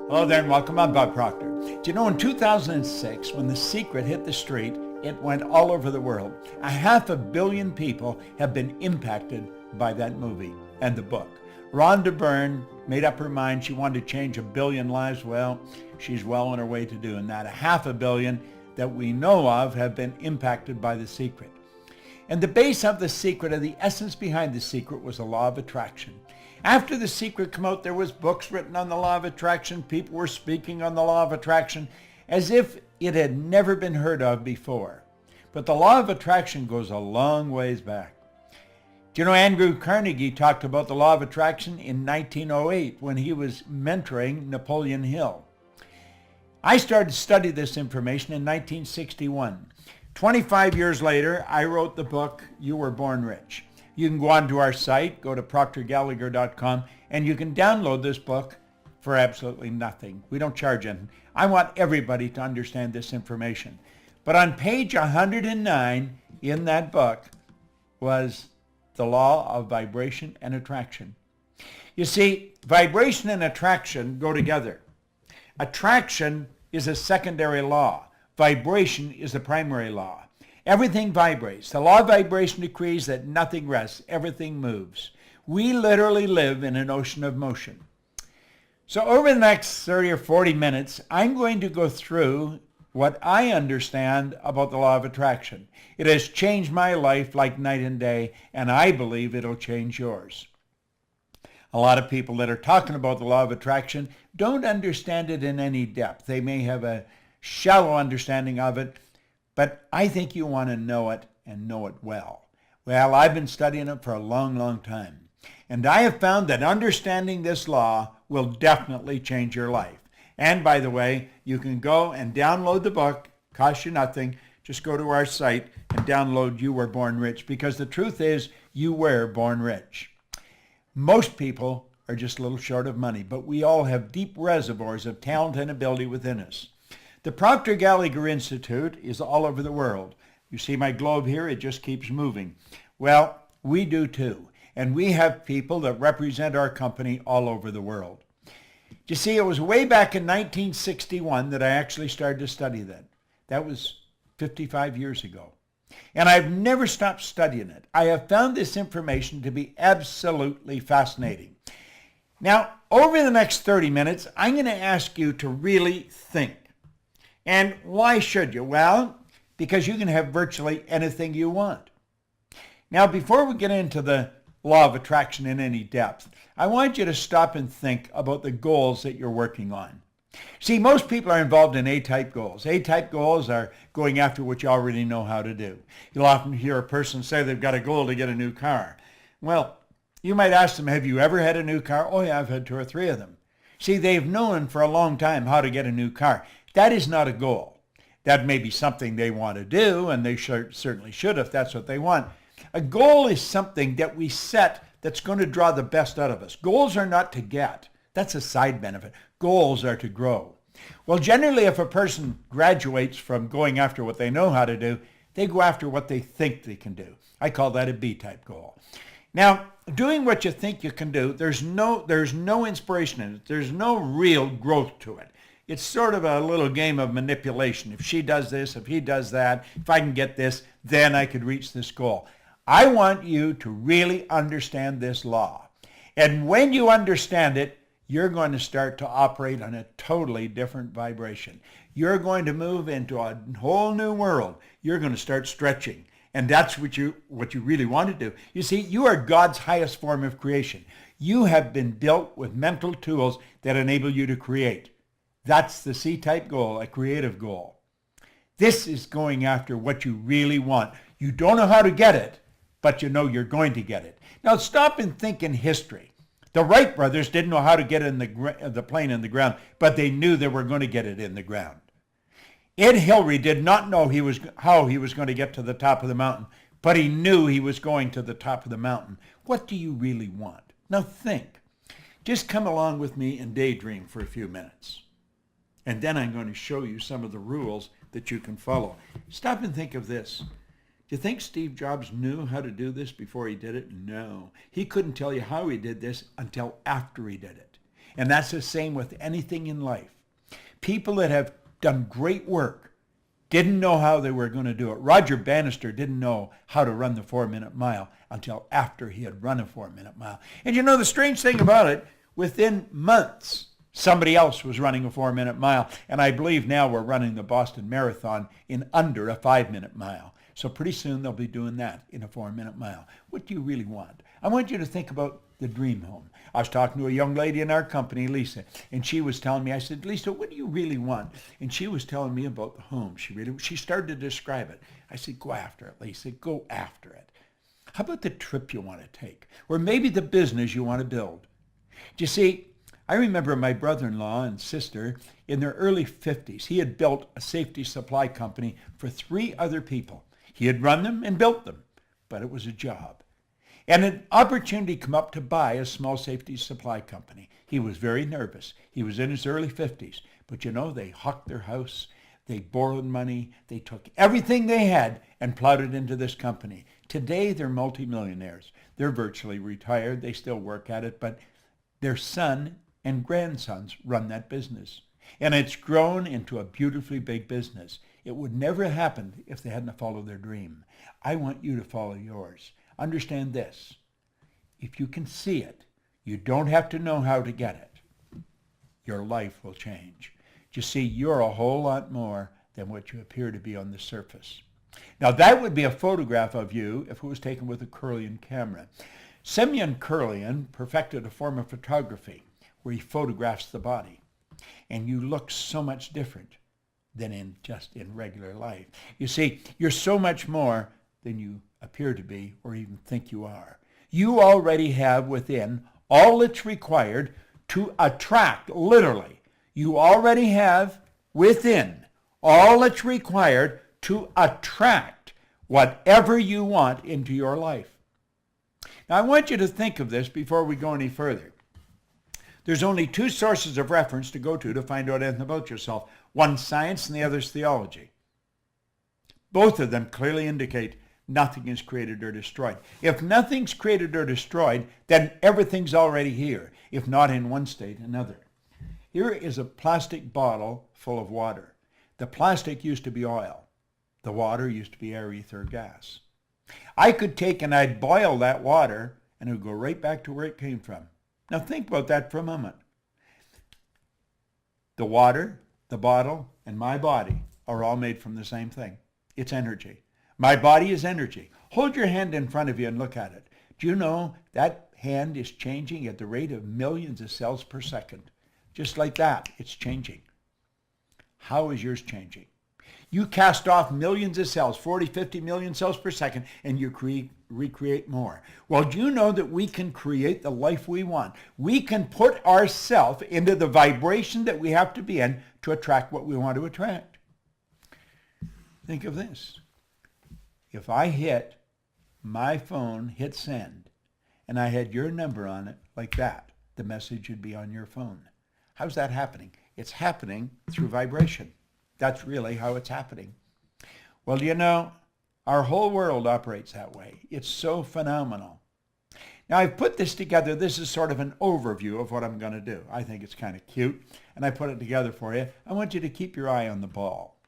Hello there and welcome. I'm Bob Proctor. Do you know in 2006 when The Secret hit the street, it went all over the world. 500 million people have been impacted by that movie and the book. Rhonda Byrne made up her mind she wanted to change 1 billion lives. Well, she's well on her way to doing that. 500 million that we know of have been impacted by The Secret. And the base of The Secret, or the essence behind The Secret, was the law of attraction. After The Secret came out, there was books written on the law of attraction. People were speaking on the law of attraction as if it had never been heard of before. But the law of attraction goes a long ways back. Do you know Andrew Carnegie talked about the law of attraction in 1908 when he was mentoring Napoleon Hill? I started to study this information in 1961. 25 years later, I wrote the book, You Were Born Rich. You can go onto our site, go to proctorgallagher.com, and you can download this book for absolutely nothing. We don't charge anything. I want everybody to understand this information. But on page 109 in that book was the law of vibration and attraction. You see, vibration and attraction go together. Attraction is a secondary law. Vibration is the primary law. Everything vibrates. The law of vibration decrees that nothing rests. Everything moves. We literally live in an ocean of motion. So over the next 30 or 40 minutes, I'm going to go through what I understand about the law of attraction. It has changed my life like night and day, and I believe it'll change yours. A lot of people that are talking about the law of attraction don't understand it in any depth. They may have a shallow understanding of it, but I think you want to know it and know it well. Well, I've been studying it for a long, long time. And I have found that understanding this law will definitely change your life. And by the way, you can go and download the book. Costs you nothing. Just go to our site and download You Were Born Rich, because the truth is you were born rich. Most people are just a little short of money, but we all have deep reservoirs of talent and ability within us. The Proctor Gallagher Institute is all over the world. You see my globe here, it just keeps moving. Well, we do too. And we have people that represent our company all over the world. You see, it was way back in 1961 that I actually started to study that. That was 55 years ago. And I've never stopped studying it. I have found this information to be absolutely fascinating. Now, over the next 30 minutes, I'm going to ask you to really think. And why should you? Well, because you can have virtually anything you want. Now, before we get into the law of attraction in any depth, I want you to stop and think about the goals that you're working on. See, most people are involved in A-type goals. A-type goals are going after what you already know how to do. You'll often hear a person say they've got a goal to get a new car. Well, you might ask them, have you ever had a new car? Oh yeah, I've had 2 or 3 of them. See, they've known for a long time how to get a new car. That is not a goal. That may be something they want to do, and they certainly should if that's what they want. A goal is something that we set that's going to draw the best out of us. Goals are not to get. That's a side benefit. Goals are to grow. Well, generally, if a person graduates from going after what they know how to do, they go after what they think they can do. I call that a B-type goal. Now, doing what you think you can do, there's no inspiration in it. There's no real growth to it. It's sort of a little game of manipulation. If she does this, if he does that, if I can get this, then I could reach this goal. I want you to really understand this law. And when you understand it, you're going to start to operate on a totally different vibration. You're going to move into a whole new world. You're going to start stretching. And that's what you really want to do. You see, you are God's highest form of creation. You have been built with mental tools that enable you to create. That's the C-type goal, a creative goal. This is going after what you really want. You don't know how to get it, but you know you're going to get it. Now stop and think in history. The Wright brothers didn't know how to get in the plane in the ground, but they knew they were going to get it in the ground. Ed Hillary did not know how he was going to get to the top of the mountain, but he knew he was going to the top of the mountain. What do you really want? Now think. Just come along with me and daydream for a few minutes. And then I'm going to show you some of the rules that you can follow. Stop and think of this. Do you think Steve Jobs knew how to do this before he did it? No. He couldn't tell you how he did this until after he did it. And that's the same with anything in life. People that have done great work didn't know how they were going to do it. Roger Bannister didn't know how to run the 4-minute mile until after he had run a 4-minute mile. And you know the strange thing about it, within months, somebody else was running a 4-minute mile. And I believe now we're running the Boston Marathon in under a 5-minute mile. So pretty soon they'll be doing that in a 4-minute mile. What do you really want? I want you to think about the dream home. I was talking to a young lady in our company, Lisa, and she was telling me, I said, Lisa, what do you really want? And she was telling me about the home. She started to describe it. I said, go after it, Lisa, go after it. How about the trip you want to take? Or maybe the business you want to build? Do you see, I remember my brother-in-law and sister in their early 50s. He had built a safety supply company for 3 other people. He had run them and built them, but it was a job. And an opportunity came up to buy a small safety supply company. He was very nervous. He was in his early 50s. But you know, they hucked their house. They borrowed money. They took everything they had and plowed it into this company. Today, they're multimillionaires. They're virtually retired. They still work at it, but their son and grandsons run that business. And it's grown into a beautifully big business. It would never have happened if they hadn't followed their dream. I want you to follow yours. Understand this. If you can see it, you don't have to know how to get it. Your life will change. You see, you're a whole lot more than what you appear to be on the surface. Now, that would be a photograph of you if it was taken with a Kirlian camera. Semyon Kirlian perfected a form of photography where he photographs the body. And you look so much different than in regular life. You see, you're so much more than you appear to be or even think you are. You already have within all that's required to attract, literally. You already have within all that's required to attract whatever you want into your life. Now, I want you to think of this before we go any further. There's only 2 sources of reference to go to find out anything about yourself. One's science and the other's theology. Both of them clearly indicate nothing is created or destroyed. If nothing's created or destroyed, then everything's already here, if not in one state, another. Here is a plastic bottle full of water. The plastic used to be oil. The water used to be air, ether, gas. I could take and I'd boil that water and it would go right back to where it came from. Now think about that for a moment. The water, the bottle, and my body are all made from the same thing. It's energy. My body is energy. Hold your hand in front of you and look at it. Do you know that hand is changing at the rate of millions of cells per second? Just like that, it's changing. How is yours changing? You cast off millions of cells, 40, 50 million cells per second, and you recreate more. Well, do you know that we can create the life we want? We can put ourselves into the vibration that we have to be in to attract what we want to attract. Think of this. If I hit my phone, hit send, and I had your number on it like that, the message would be on your phone. How's that happening? It's happening through vibration. That's really how it's happening. Well, you know, our whole world operates that way. It's so phenomenal. Now, I've put this together. This is sort of an overview of what I'm going to do. I think it's kind of cute, and I put it together for you. I want you to keep your eye on the ball.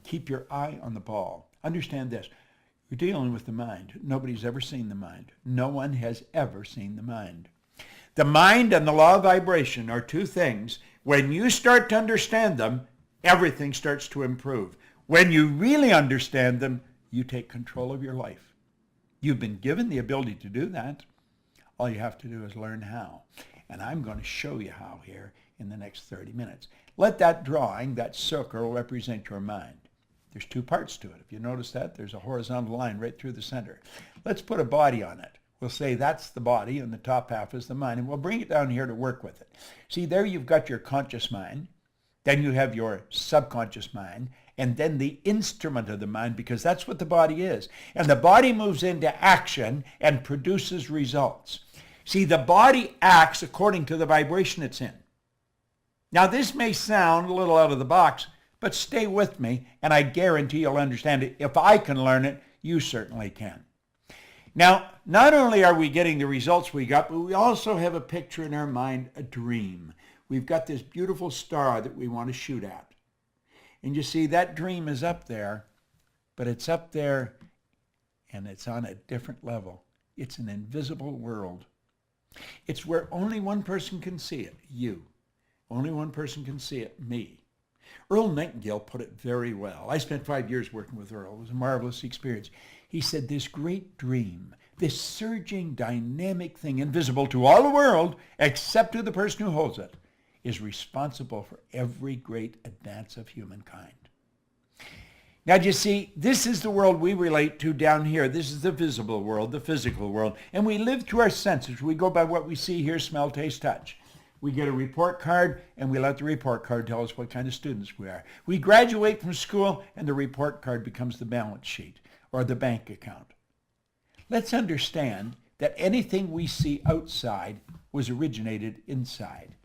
Keep your eye on the ball. Understand this. You're dealing with the mind. Nobody's ever seen the mind. No one has ever seen the mind. The mind and the law of vibration are 2 things. When you start to understand them, everything starts to improve. When you really understand them, you take control of your life. You've been given the ability to do that. All you have to do is learn how. And I'm going to show you how here in the next 30 minutes. Let that drawing, that circle, represent your mind. There's 2 parts to it. If you notice that, there's a horizontal line right through the center. Let's put a body on it. We'll say that's the body and the top half is the mind, and we'll bring it down here to work with it. See, there you've got your conscious mind. Then you have your subconscious mind, and then the instrument of the mind, because that's what the body is. And the body moves into action and produces results. See, the body acts according to the vibration it's in. Now, this may sound a little out of the box, but stay with me, and I guarantee you'll understand it. If I can learn it, you certainly can. Now, not only are we getting the results we got, but we also have a picture in our mind, a dream. We've got this beautiful star that we want to shoot at. And you see, that dream is up there, but it's up there and it's on a different level. It's an invisible world. It's where only one person can see it, you. Only one person can see it, me. Earl Nightingale put it very well. I spent 5 years working with Earl. It was a marvelous experience. He said, this great dream, this surging, dynamic thing, invisible to all the world, except to the person who holds it, is responsible for every great advance of humankind. Now, do you see, this is the world we relate to down here. This is the visible world, the physical world. And we live through our senses. We go by what we see, hear, smell, taste, touch. We get a report card, and we let the report card tell us what kind of students we are. We graduate from school, and the report card becomes the balance sheet or the bank account. Let's understand that anything we see outside was originated inside.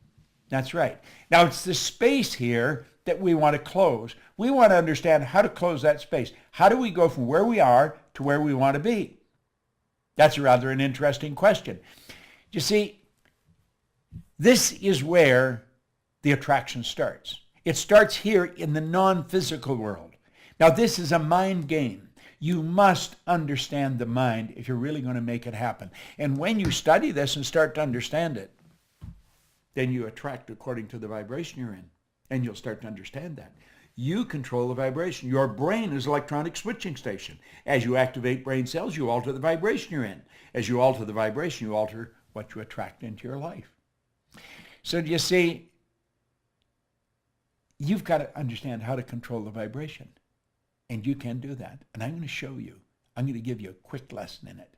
That's right. Now, it's the space here that we want to close. We want to understand how to close that space. How do we go from where we are to where we want to be? That's rather an interesting question. You see, this is where the attraction starts. It starts here in the non-physical world. Now, this is a mind game. You must understand the mind if you're really going to make it happen. And when you study this and start to understand it, then you attract according to the vibration you're in. And you'll start to understand that. You control the vibration. Your brain is an electronic switching station. As you activate brain cells, you alter the vibration you're in. As you alter the vibration, you alter what you attract into your life. So do you see, you've got to understand how to control the vibration. And you can do that. And I'm going to show you. I'm going to give you a quick lesson in it.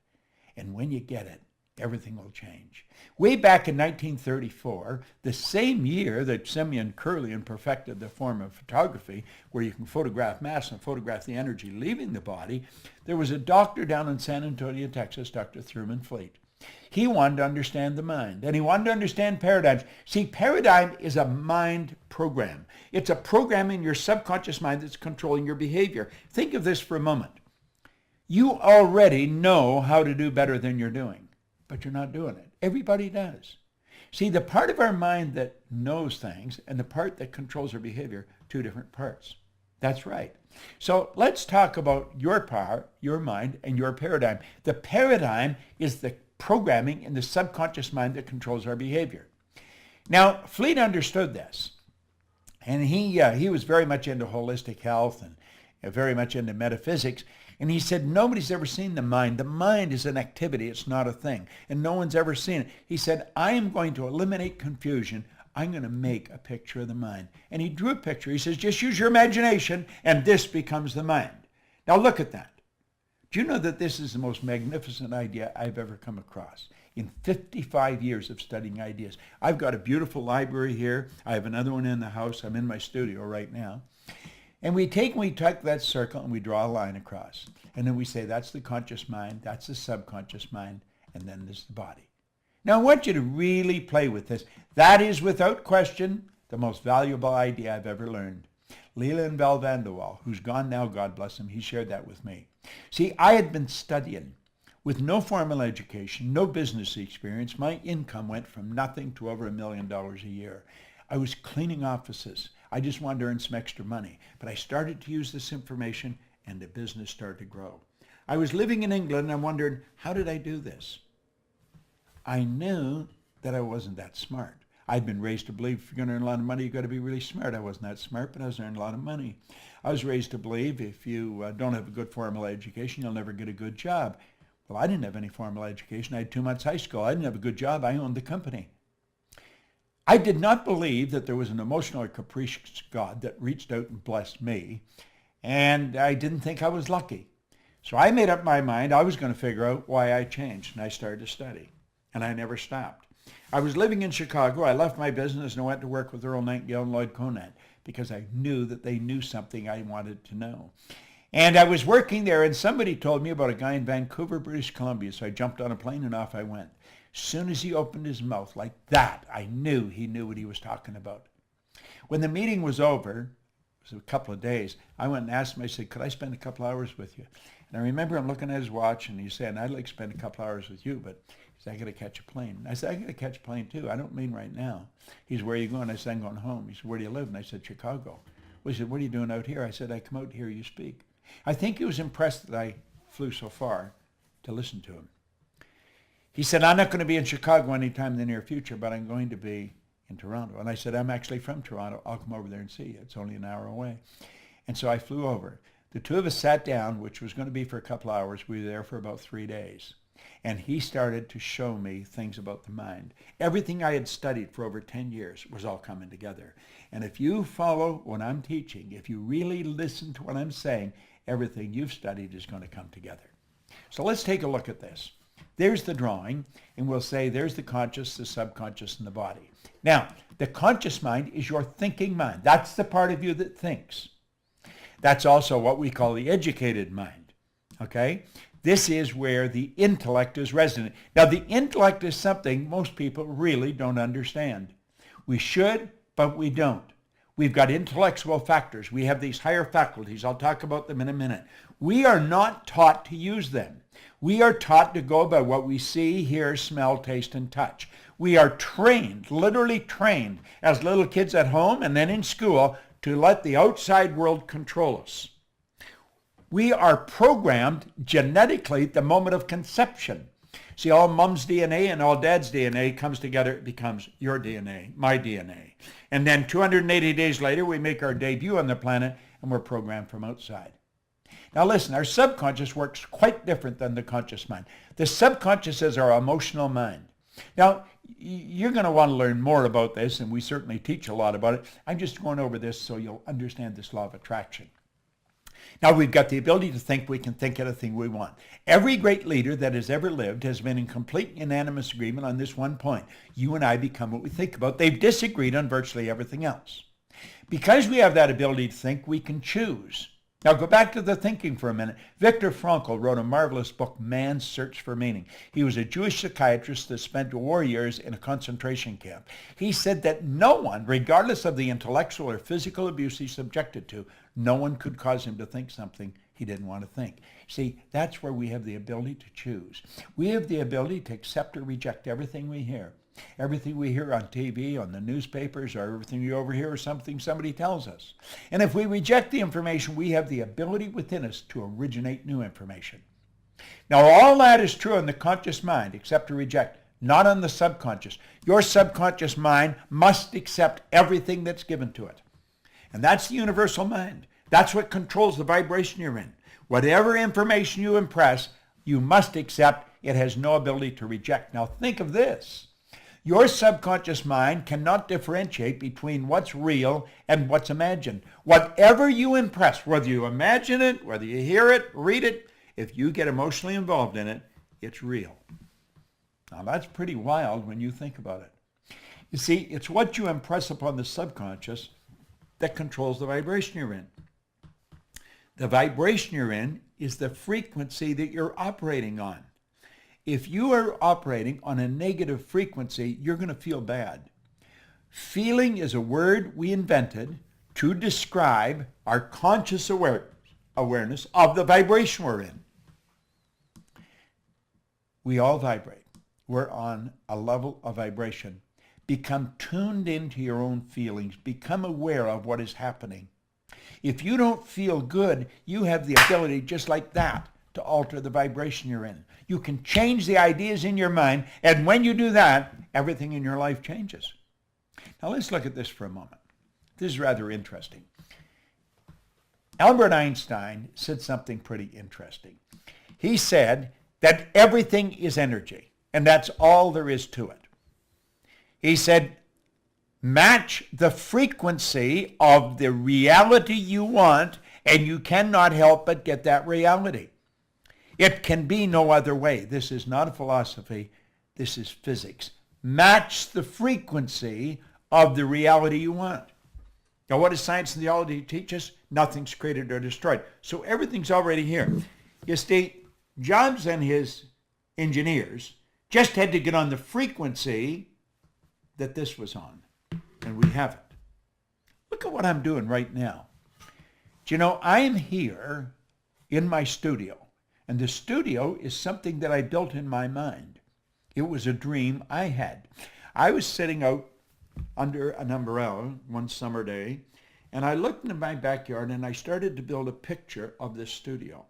And when you get it, everything will change. Way back in 1934, the same year that Simeon Kirlian perfected the form of photography, where you can photograph mass and photograph the energy leaving the body, there was a doctor down in San Antonio, Texas, Dr. Thurman Fleet. He wanted to understand the mind, and he wanted to understand paradigms. See, paradigm is a mind program. It's a program in your subconscious mind that's controlling your behavior. Think of this for a moment. You already know how to do better than you're doing, but you're not doing it. Everybody does. See, the part of our mind that knows things and the part that controls our behavior, two different parts. That's right. So let's talk about your power, your mind, and your paradigm. The paradigm is the programming in the subconscious mind that controls our behavior. Now, Fleet understood this, and he was very much into holistic health and very much into metaphysics, and he said, nobody's ever seen the mind. The mind is an activity. It's not a thing, and no one's ever seen it. He said, I am going to eliminate confusion. I'm going to make a picture of the mind. And he drew a picture. He says, just use your imagination, and this becomes the mind. Now, look at that. Do you know that this is the most magnificent idea I've ever come across? In 55 years of studying ideas. I've got a beautiful library here. I have another one in the house. I'm in my studio right now. And we take that circle and we draw a line across. And then we say that's the conscious mind, that's the subconscious mind, and then there's the body. Now I want you to really play with this. That is without question the most valuable idea I've ever learned. Leland Bell Vanderwall, who's gone now, God bless him, he shared that with me. See, I had been studying with no formal education, no business experience. My income went from nothing to over $1 million a year. I was cleaning offices. I just wanted to earn some extra money. But I started to use this information and the business started to grow. I was living in England and I wondered, how did I do this? I knew that I wasn't that smart. I'd been raised to believe if you're going to earn a lot of money, you've got to be really smart. I wasn't that smart, but I was earning a lot of money. I was raised to believe if you don't have a good formal education, you'll never get a good job. Well, I didn't have any formal education. I had 2 months high school. I didn't have a good job. I owned the company. I did not believe that there was an emotional or capricious God that reached out and blessed me, and I didn't think I was lucky. So I made up my mind I was going to figure out why I changed, and I started to study, and I never stopped. I was living in Chicago. I left my business and I went to work with Earl Nightingale and Lloyd Conant because I knew that they knew something I wanted to know. And I was working there and somebody told me about a guy in Vancouver, British Columbia. So I jumped on a plane and off I went. As soon as he opened his mouth like that, I knew he knew what he was talking about. When the meeting was over, it was a couple of days, I went and asked him, I said, could I spend a couple hours with you? And I remember him looking at his watch and he's saying, I'd like to spend a couple hours with you, but he said, I got to catch a plane. And I said, I got to catch a plane too. I don't mean right now. He said, where are you going? I said, I'm going home. He said, where do you live? And I said, Chicago. Well, he said, what are you doing out here? I said, I come out to hear you speak. I think he was impressed that I flew so far to listen to him. He said, I'm not going to be in Chicago anytime in the near future, but I'm going to be in Toronto. And I said, I'm actually from Toronto. I'll come over there and see you. It's only an hour away. And so I flew over. The two of us sat down, which was going to be for a couple hours. We were there for about 3 days. And he started to show me things about the mind. Everything I had studied for over 10 years was all coming together. And if you follow what I'm teaching, if you really listen to what I'm saying, everything you've studied is going to come together. So let's take a look at this. There's the drawing, and we'll say there's the conscious, the subconscious, and the body. Now, the conscious mind is your thinking mind. That's the part of you that thinks. That's also what we call the educated mind, okay? This is where the intellect is resident. Now, the intellect is something most people really don't understand. We should, but we don't. We've got intellectual factors. We have these higher faculties. I'll talk about them in a minute. We are not taught to use them. We are taught to go by what we see, hear, smell, taste, and touch. We are trained, literally trained, as little kids at home and then in school to let the outside world control us. We are programmed genetically at the moment of conception. See, all mom's DNA and all dad's DNA comes together. It becomes your DNA, my DNA. And then 280 days later, we make our debut on the planet, and we're programmed from outside. Now listen, our subconscious works quite different than the conscious mind. The subconscious is our emotional mind. Now, you're going to want to learn more about this, and we certainly teach a lot about it. I'm just going over this so you'll understand this law of attraction. Now, we've got the ability to think. We can think anything we want. Every great leader that has ever lived has been in complete unanimous agreement on this one point. You and I become what we think about. They've disagreed on virtually everything else. Because we have that ability to think, we can choose. Now, go back to the thinking for a minute. Viktor Frankl wrote a marvelous book, Man's Search for Meaning. He was a Jewish psychiatrist that spent war years in a concentration camp. He said that no one, regardless of the intellectual or physical abuse he's subjected to, no one could cause him to think something he didn't want to think. See, that's where we have the ability to choose. We have the ability to accept or reject everything we hear. Everything we hear on TV, on the newspapers, or everything we overhear is something somebody tells us. And if we reject the information, we have the ability within us to originate new information. Now, all that is true in the conscious mind, accept or reject, not on the subconscious. Your subconscious mind must accept everything that's given to it. And that's the universal mind. That's what controls the vibration you're in. Whatever information you impress, you must accept. It has no ability to reject. Now, think of this. Your subconscious mind cannot differentiate between what's real and what's imagined. Whatever you impress, whether you imagine it, whether you hear it, read it, if you get emotionally involved in it, it's real. Now that's pretty wild when you think about it. You see, it's what you impress upon the subconscious that controls the vibration you're in. The vibration you're in is the frequency that you're operating on. If you are operating on a negative frequency, you're going to feel bad. Feeling is a word we invented to describe our conscious awareness of the vibration we're in. We all vibrate. We're on a level of vibration. Become tuned into your own feelings. Become aware of what is happening. If you don't feel good, you have the ability just like that to alter the vibration you're in. You can change the ideas in your mind, and when you do that, everything in your life changes. Now let's look at this for a moment. This is rather interesting. Albert Einstein said something pretty interesting. He said that everything is energy, and that's all there is to it. He said, match the frequency of the reality you want, and you cannot help but get that reality. It can be no other way. This is not a philosophy. This is physics. Match the frequency of the reality you want. Now, what does science and theology teach us? Nothing's created or destroyed. So everything's already here. You see, Jobs and his engineers just had to get on the frequency that this was on, and we haven't. Look at what I'm doing right now. Do you know, I'm here in my studio. And the studio is something that I built in my mind. It was a dream I had. I was sitting out under an umbrella one summer day, and I looked into my backyard and I started to build a picture of this studio.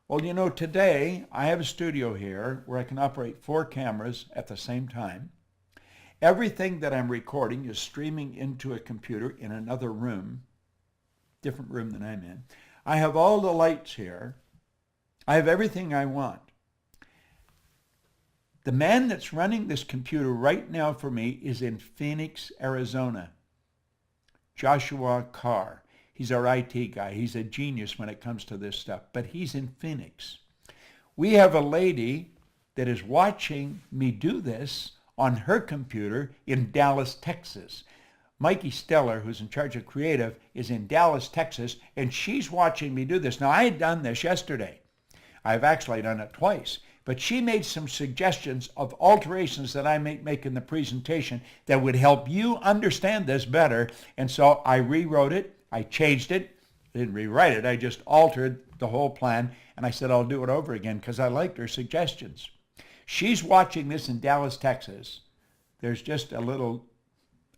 Well, you know, today I have a studio here where I can operate 4 cameras at the same time. Everything that I'm recording is streaming into a computer in another room, different room than I'm in. I have all the lights here. I have everything I want. The man that's running this computer right now for me is in Phoenix, Arizona. Joshua Carr. He's our IT guy. He's a genius when it comes to this stuff, but he's in Phoenix. We have a lady that is watching me do this on her computer in Dallas, Texas. Mikey Steller, who's in charge of creative, is in Dallas, Texas, and she's watching me do this. Now, I had done this yesterday. I've actually done it twice. But she made some suggestions of alterations that I may make in the presentation that would help you understand this better. And so I rewrote it. I changed it. I didn't rewrite it. I just altered the whole plan. And I said, I'll do it over again because I liked her suggestions. She's watching this in Dallas, Texas. There's just a little,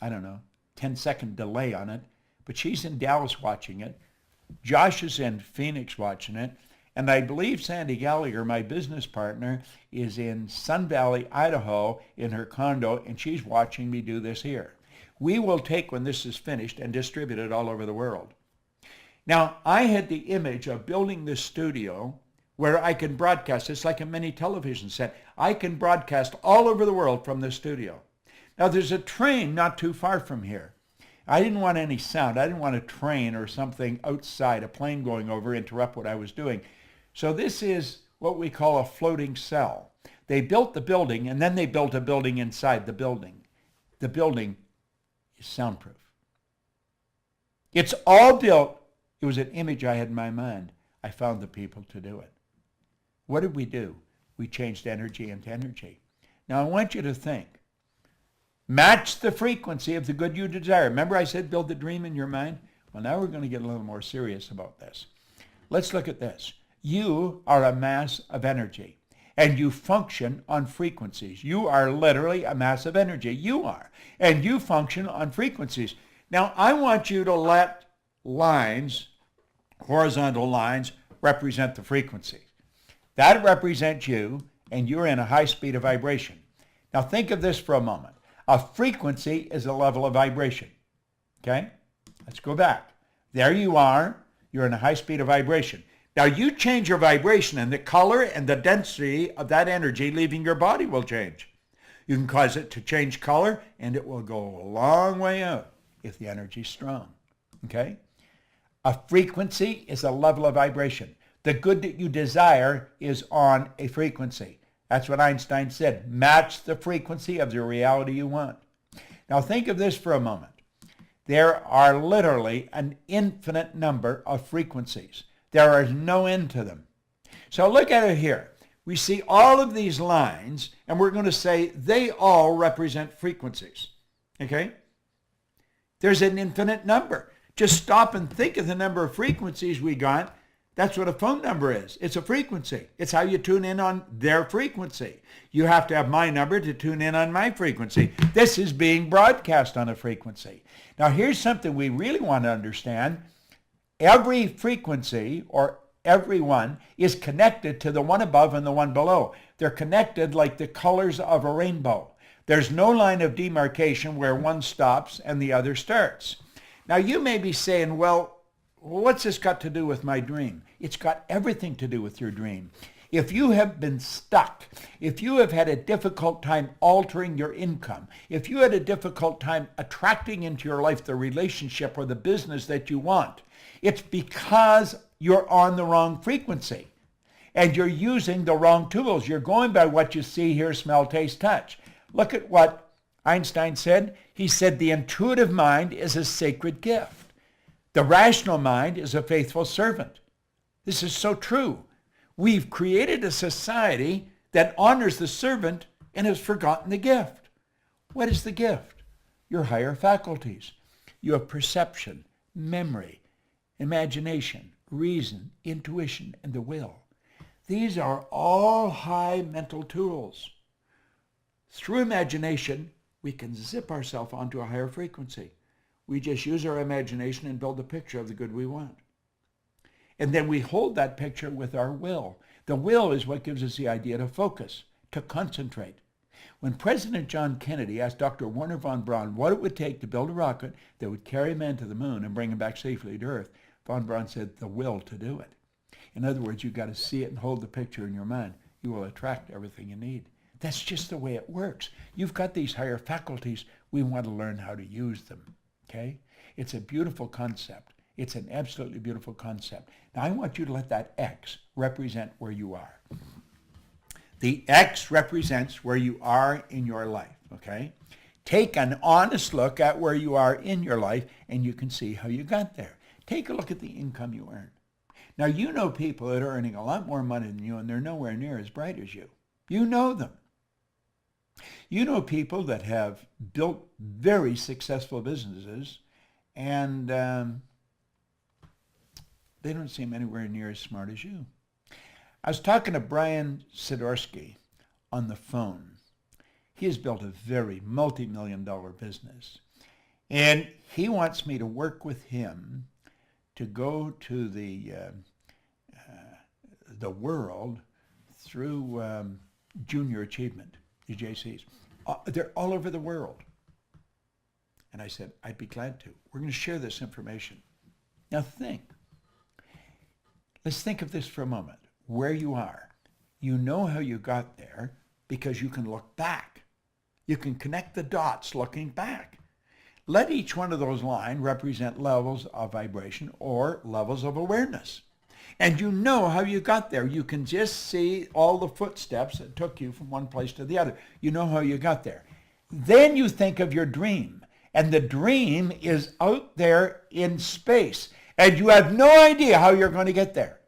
10-second delay on it. But she's in Dallas watching it. Josh is in Phoenix watching it. And I believe Sandy Gallagher, my business partner, is in Sun Valley, Idaho, in her condo, and she's watching me do this here. We will take, when this is finished, and distribute it all over the world. Now, I had the image of building this studio where I can broadcast. It's like a mini television set. I can broadcast all over the world from this studio. Now, there's a train not too far from here. I didn't want any sound. I didn't want a train or something outside, a plane going over, interrupt what I was doing. So this is what we call a floating cell. They built the building, and then they built a building inside the building. The building is soundproof. It's all built. It was an image I had in my mind. I found the people to do it. What did we do? We changed energy into energy. Now I want you to think. Match the frequency of the good you desire. Remember I said build the dream in your mind? Well, now we're going to get a little more serious about this. Let's look at this. You are a mass of energy, and you function on frequencies. You are literally a mass of energy. You are. And you function on frequencies. Now, I want you to let lines, horizontal lines, represent the frequency. That represents you, and you're in a high speed of vibration. Now, think of this for a moment. A frequency is a level of vibration. Okay? Let's go back. There you are. You're in a high speed of vibration. Now you change your vibration and the color and the density of that energy leaving your body will change. You can cause it to change color and it will go a long way out if the energy is strong. Okay? A frequency is a level of vibration. The good that you desire is on a frequency. That's what Einstein said. Match the frequency of the reality you want. Now think of this for a moment. There are literally an infinite number of frequencies. There is no end to them. So look at it here. We see all of these lines, and we're going to say they all represent frequencies. Okay? There's an infinite number. Just stop and think of the number of frequencies we got. That's what a phone number is. It's a frequency. It's how you tune in on their frequency. You have to have my number to tune in on my frequency. This is being broadcast on a frequency. Now here's something we really want to understand. Every frequency, or every one, is connected to the one above and the one below. They're connected like the colors of a rainbow. There's no line of demarcation where one stops and the other starts. Now you may be saying, well, what's this got to do with my dream? It's got everything to do with your dream. If you have been stuck, if you have had a difficult time altering your income, if you had a difficult time attracting into your life the relationship or the business that you want, it's because you're on the wrong frequency and you're using the wrong tools. You're going by what you see, hear, smell, taste, touch. Look at what Einstein said. He said the intuitive mind is a sacred gift. The rational mind is a faithful servant. This is so true. We've created a society that honors the servant and has forgotten the gift. What is the gift? Your higher faculties. You have perception, memory, imagination, reason, intuition, and the will. These are all high mental tools. Through imagination, we can zip ourselves onto a higher frequency. We just use our imagination and build a picture of the good we want. And then we hold that picture with our will. The will is what gives us the idea to focus, to concentrate. When President John Kennedy asked Dr. Wernher von Braun what it would take to build a rocket that would carry man to the moon and bring him back safely to Earth, von Braun said, the will to do it. In other words, you've got to see it and hold the picture in your mind. You will attract everything you need. That's just the way it works. You've got these higher faculties. We want to learn how to use them, okay? It's a beautiful concept. It's an absolutely beautiful concept. Now, I want you to let that X represent where you are. The X represents where you are in your life, okay? Take an honest look at where you are in your life, and you can see how you got there. Take a look at the income you earn. Now, you know people that are earning a lot more money than you, and they're nowhere near as bright as you. You know them. You know people that have built very successful businesses, and they don't seem anywhere near as smart as you. I was talking to Brian Sidorsky on the phone. He has built a very multi-million-dollar business, and he wants me to work with him to go to the world through junior achievement, the JCs. They're all over the world. And I said, I'd be glad to. We're going to share this information. Now think. Let's think of this for a moment. Where you are. You know how you got there because you can look back. You can connect the dots looking back. Let each one of those lines represent levels of vibration or levels of awareness. And you know how you got there. You can just see all the footsteps that took you from one place to the other. You know how you got there. Then you think of your dream. And the dream is out there in space. And you have no idea how you're going to get there.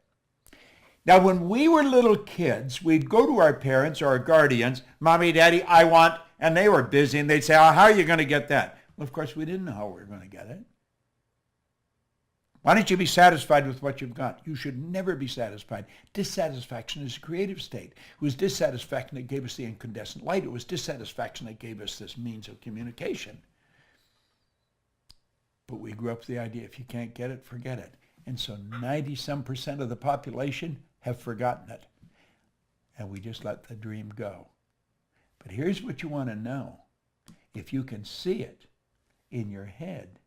Now, when we were little kids, we'd go to our parents or our guardians, Mommy, Daddy, I want, and they were busy, and they'd say, oh, how are you going to get that? Well, of course, we didn't know how we were going to get it. Why don't you be satisfied with what you've got? You should never be satisfied. Dissatisfaction is a creative state. It was dissatisfaction that gave us the incandescent light. It was dissatisfaction that gave us this means of communication. But we grew up with the idea, if you can't get it, forget it. And so 90-some% of the population have forgotten it. And we just let the dream go. But here's what you want to know. If you can see it in your head,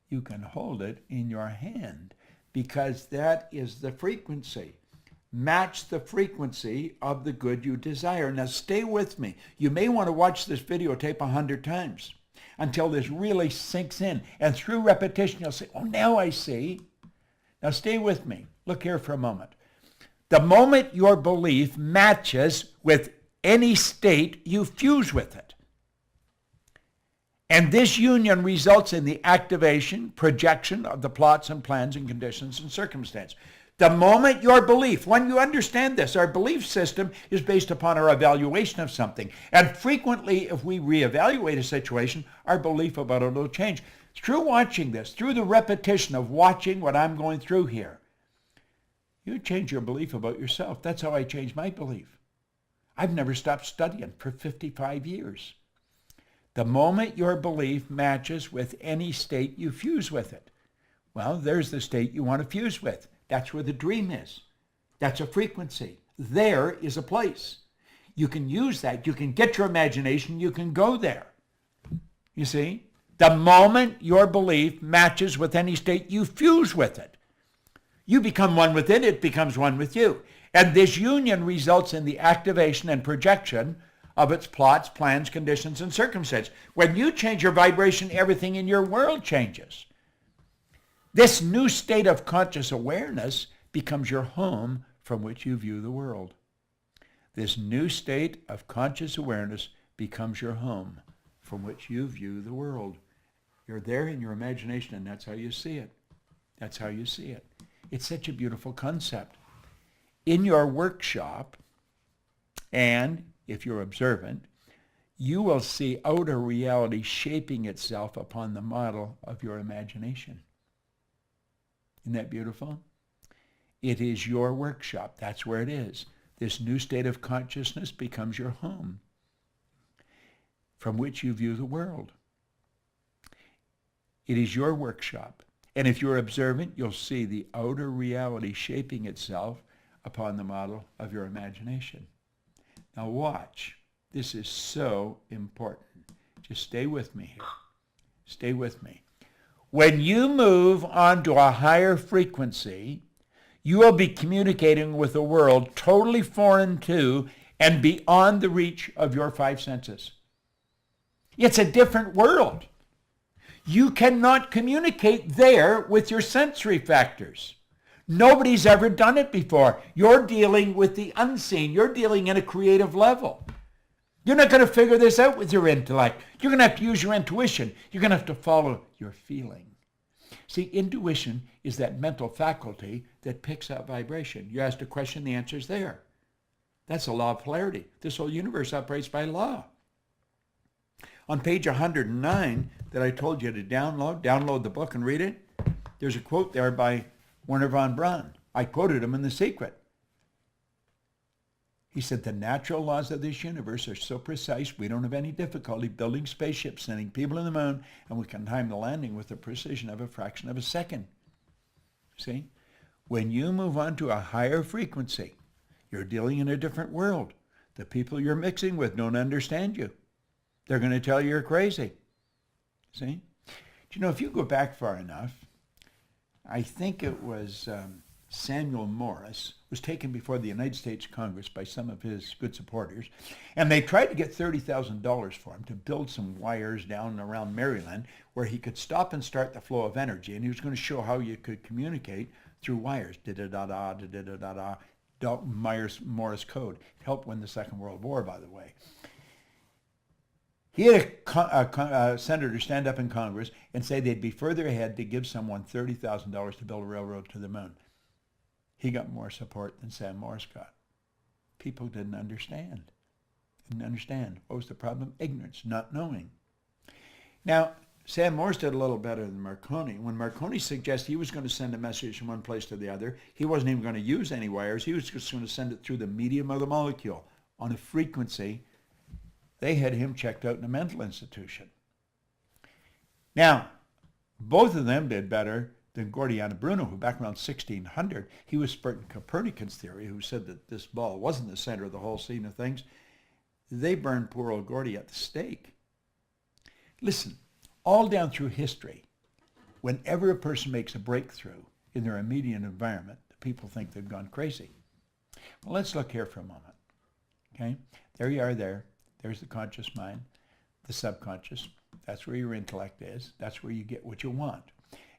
you can hold it in your hand, because that is the frequency. Match the frequency of the good you desire. Now stay with me. You may want to watch this videotape 100 times until this really sinks in. And through repetition, you'll say, oh, now I see. Now stay with me. Look here for a moment. The moment your belief matches with any state, you fuse with it. And this union results in the activation, projection of the plots and plans and conditions and circumstance. The moment your belief, when you understand this, our belief system is based upon our evaluation of something. And frequently, if we reevaluate a situation, our belief about it will change. Through watching this, through the repetition of watching what I'm going through here, you change your belief about yourself. That's how I changed my belief. I've never stopped studying for 55 years. The moment your belief matches with any state, you fuse with it. Well, there's the state you want to fuse with. That's where the dream is. That's a frequency. There is a place. You can use that. You can get your imagination. You can go there. You see? The moment your belief matches with any state, you fuse with it. You become one with it. It becomes one with you. And this union results in the activation and projection of its plots, plans, conditions, and circumstances. When you change your vibration, everything in your world changes. This new state of conscious awareness becomes your home from which you view the world. This new state of conscious awareness becomes your home from which you view the world. You're there in your imagination, and that's how you see it. That's how you see it. It's such a beautiful concept. In your workshop, and if you're observant, you will see outer reality shaping itself upon the model of your imagination. Isn't that beautiful? It is your workshop. That's where it is. This new state of consciousness becomes your home from which you view the world. It is your workshop. And if you're observant, you'll see the outer reality shaping itself upon the model of your imagination. Now watch. This is so important. Just stay with me here. Stay with me. When you move onto a higher frequency, you will be communicating with a world totally foreign to and beyond the reach of your five senses. It's a different world. You cannot communicate there with your sensory factors. Nobody's ever done it before. You're dealing with the unseen. You're dealing in a creative level. You're not going to figure this out with your intellect. You're going to have to use your intuition. You're going to have to follow your feeling. See, intuition is that mental faculty that picks up vibration. You asked a question, the answer is there. That's a law of polarity. This whole universe operates by law. On page 109 that I told you to download the book and read it, there's a quote there by Wernher von Braun. I quoted him in The Secret. He said, the natural laws of this universe are so precise we don't have any difficulty building spaceships, sending people to the moon, and we can time the landing with the precision of a fraction of a second. See? When you move on to a higher frequency, you're dealing in a different world. The people you're mixing with don't understand you. They're going to tell you you're crazy. See? Do you know, if you go back far enough, I think it was Samuel Morse was taken before the United States Congress by some of his good supporters, and they tried to get $30,000 for him to build some wires down around Maryland where he could stop and start the flow of energy, and he was going to show how you could communicate through wires. Da-da-da-da, da-da-da-da-da, Morse code. It helped win the Second World War, by the way. He had a senator stand up in Congress and say they'd be further ahead to give someone $30,000 to build a railroad to the moon. He got more support than Sam Morse got. People didn't understand. What was the problem? Ignorance, not knowing. Now, Sam Morse did a little better than Marconi. When Marconi suggested he was going to send a message from one place to the other, he wasn't even going to use any wires. He was just going to send it through the medium of the molecule on a frequency. They had him checked out in a mental institution. Now, both of them did better than Gordiano Bruno, who back around 1600, he was spreading Copernicus theory, who said that this ball wasn't the center of the whole scene of things. They burned poor old Gordy at the stake. Listen, all down through history, whenever a person makes a breakthrough in their immediate environment, the people think they've gone crazy. Well, let's look here for a moment. Okay, there you are there. There's the conscious mind, the subconscious. That's where your intellect is. That's where you get what you want.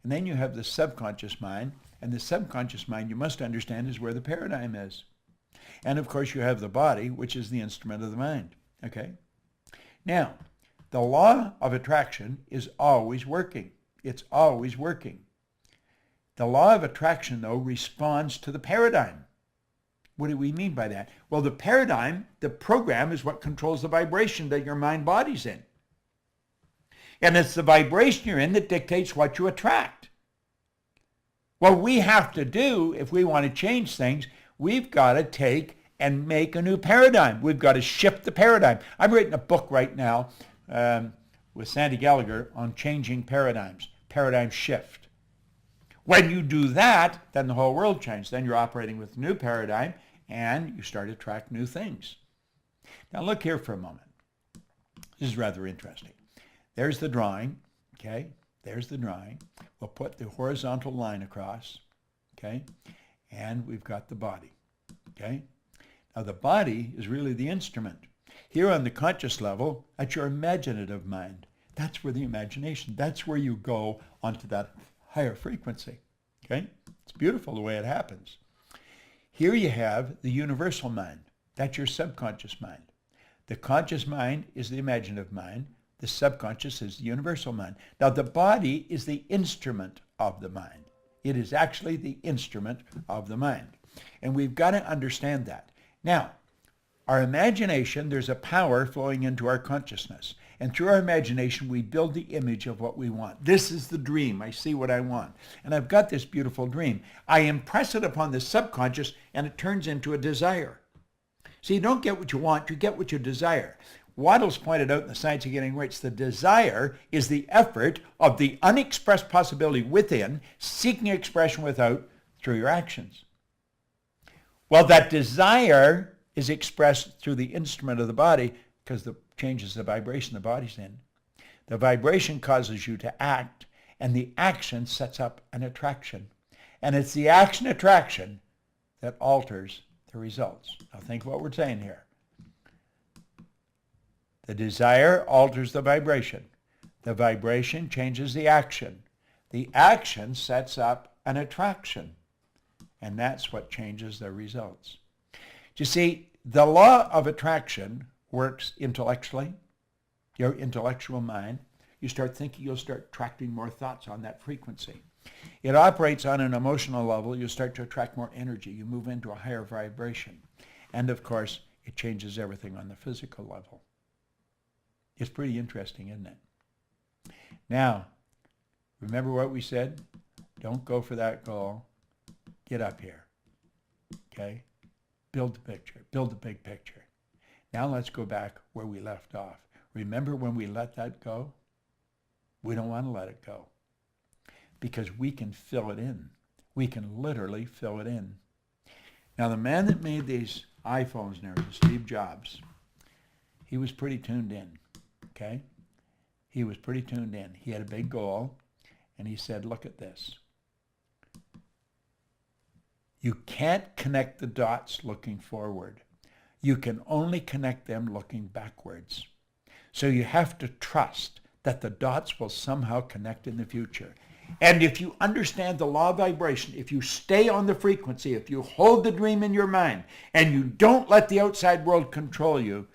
And then you have the subconscious mind, and the subconscious mind, you must understand, is where the paradigm is. And of course you have the body, which is the instrument of the mind. Okay? Now, the law of attraction is always working. It's always working. The law of attraction, though, responds to the paradigm. What do we mean by that? Well, the paradigm, the program, is what controls the vibration that your mind body's in. And it's the vibration you're in that dictates what you attract. What we have to do, if we want to change things, we've got to take and make a new paradigm. We've got to shift the paradigm. I'm writing a book right now with Sandy Gallagher on changing paradigms, paradigm shift. When you do that, then the whole world changes. Then you're operating with a new paradigm, and you start to attract new things. Now look here for a moment. This is rather interesting. There's the drawing, okay? There's the drawing. We'll put the horizontal line across, okay? And we've got the body, okay? Now the body is really the instrument. Here on the conscious level, that's your imaginative mind. That's where the imagination, that's where you go onto that higher frequency, okay? It's beautiful the way it happens. Here you have the universal mind. That's your subconscious mind. The conscious mind is the imaginative mind. The subconscious is the universal mind. Now, the body is the instrument of the mind. It is actually the instrument of the mind. And we've got to understand that. Now, our imagination, there's a power flowing into our consciousness. And through our imagination, we build the image of what we want. This is the dream. I see what I want. And I've got this beautiful dream. I impress it upon the subconscious, and it turns into a desire. See, you don't get what you want, you get what you desire. Waddles pointed out in The Science of Getting Rich, the desire is the effort of the unexpressed possibility within, seeking expression without through your actions. Well, that desire is expressed through the instrument of the body because it changes the vibration the body's in. The vibration causes you to act, and the action sets up an attraction. And it's the action-attraction that alters the results. Now think what we're saying here. The desire alters the vibration. The vibration changes the action. The action sets up an attraction. And that's what changes the results. You see, the law of attraction works intellectually. Your intellectual mind. You start thinking, you'll start attracting more thoughts on that frequency. It operates on an emotional level. You start to attract more energy. You move into a higher vibration. And of course, it changes everything on the physical level. It's pretty interesting, isn't it? Now, remember what we said? Don't go for that goal. Get up here. Okay? Build the picture. Build the big picture. Now let's go back where we left off. Remember when we let that go? We don't want to let it go because we can fill it in. We can literally fill it in. Now, the man that made these iPhones now, Steve Jobs, he was pretty tuned in, okay? He was pretty tuned in. He had a big goal, and he said, look at this. You can't connect the dots looking forward. You can only connect them looking backwards. So you have to trust that the dots will somehow connect in the future. And if you understand the law of vibration, if you stay on the frequency, if you hold the dream in your mind, and you don't let the outside world control you,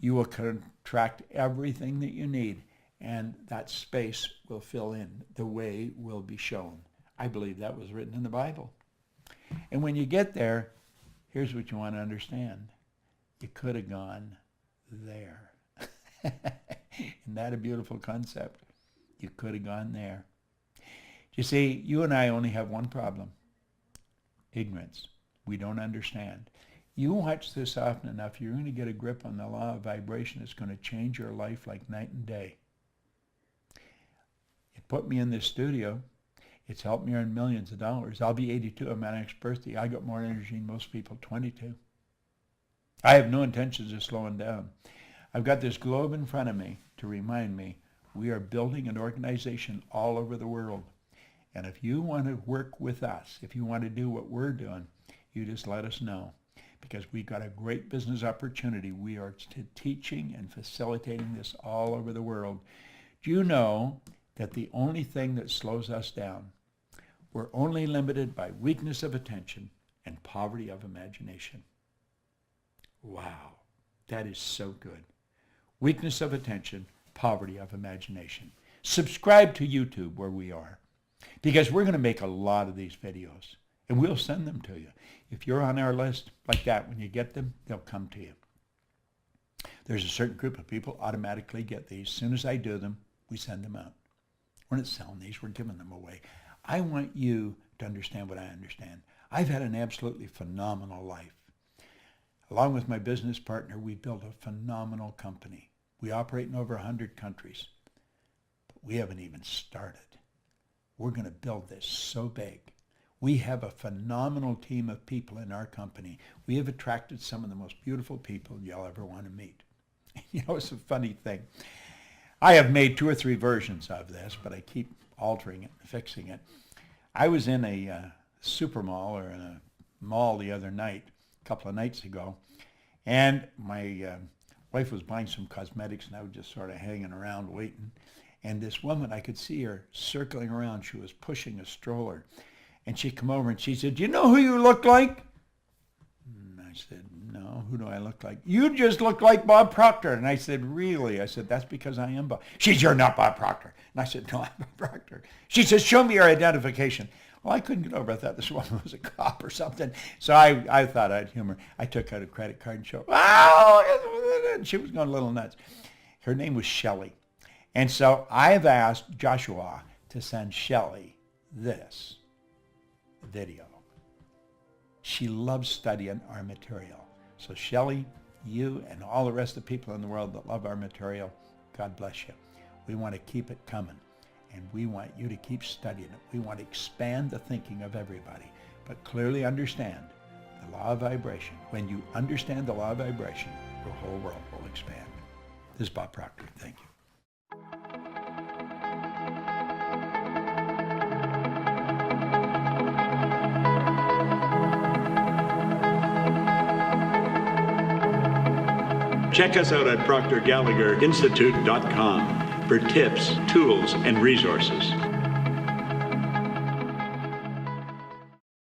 you will contract everything that you need, and that space will fill in. The way will be shown. I believe that was written in the Bible. And when you get there, here's what you want to understand. You could have gone there. Isn't that a beautiful concept? You could have gone there. You see, you and I only have one problem. Ignorance. We don't understand. You watch this often enough, you're going to get a grip on the law of vibration that's going to change your life like night and day. It put me in this studio. It's helped me earn millions of dollars. I'll be 82 on my next birthday. I got more energy than most people, 22. I have no intentions of slowing down. I've got this globe in front of me to remind me we are building an organization all over the world. And if you want to work with us, if you want to do what we're doing, you just let us know. Because we've got a great business opportunity. We are teaching and facilitating this all over the world. Do you know that the only thing that slows us down, we're only limited by weakness of attention and poverty of imagination? Wow, that is so good. Weakness of attention, poverty of imagination. Subscribe to YouTube where we are, because we're going to make a lot of these videos, and we'll send them to you. If you're on our list like that, when you get them, they'll come to you. There's a certain group of people automatically get these. As soon as I do them, we send them out. We're not selling these, we're giving them away. I want you to understand what I understand. I've had an absolutely phenomenal life. Along with my business partner, we built a phenomenal company. We operate in over 100 countries, but we haven't even started. We're going to build this so big. We have a phenomenal team of people in our company. We have attracted some of the most beautiful people you'll ever want to meet. You know, it's a funny thing. I have made 2 or 3 versions of this, but I keep altering it and fixing it. I was in a super mall or in a mall the other night, a couple of nights ago, and my wife was buying some cosmetics, and I was just sort of hanging around waiting. And this woman, I could see her circling around. She was pushing a stroller. And she come over and she said, "Do you know who you look like?" And I said, "No, who do I look like?" "You just look like Bob Proctor." And I said, "Really?" I said, "That's because I am Bob." She said, "You're not Bob Proctor." And I said, "No, I'm Bob Proctor." She says, "Show me your identification." Well, I couldn't get over it. I thought this woman was a cop or something. So I thought I'd humor. I took out a credit card and showed, "Oh!" And she was going a little nuts. Her name was Shelley. And so I've asked Joshua to send Shelley this video. She loves studying our material. So Shelley, you and all the rest of the people in the world that love our material, God bless you. We want to keep it coming, and we want you to keep studying it. We want to expand the thinking of everybody, but clearly understand the law of vibration. When you understand the law of vibration, your whole world will expand. This is Bob Proctor. Thank you. Check us out at ProctorGallagherInstitute.com for tips, tools, and resources.